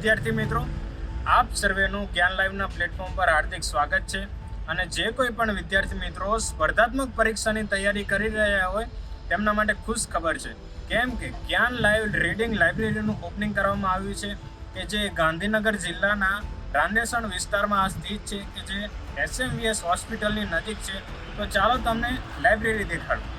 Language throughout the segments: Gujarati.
વિદ્યાર્થી મિત્રો, આપ સર્વેનું જ્ઞાન લાઈવના પ્લેટફોર્મ પર હાર્દિક સ્વાગત છે। અને જે કોઈ પણ વિદ્યાર્થી મિત્રો સ્પર્ધાત્મક પરીક્ષાની તૈયારી કરી રહ્યા હોય તેમના માટે ખુશ ખબર છે, કેમ કે જ્ઞાન લાઈવ રીડિંગ લાઇબ્રેરીનું ઓપનિંગ કરવામાં આવ્યું છે કે જે ગાંધીનગર જિલ્લાના રાંદેસણ વિસ્તારમાં સ્થિત છે, કે જે SMVS હોસ્પિટલની નજીક છે। તો ચાલો તમને લાઇબ્રેરી દેખાડું।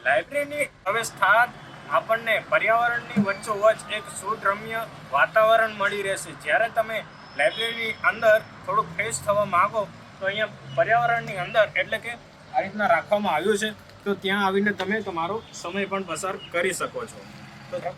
લાઇબ્રેરીની વ્યવસ્થા આપણને પર્યાવરણની વચ્ચોવચ્ચ એક શુદ્ધરમ્ય વાતાવરણ મળી રહેશે। જ્યારે તમે લાઇબ્રેરીની અંદર થોડુંક ફ્રેશ થવા માંગો તો અહીંયા પર્યાવરણની અંદર એટલે કે આ રીતના રાખવામાં આવ્યું છે, તો ત્યાં આવીને તમે તમારો સમય પણ પસાર કરી શકો છો। તો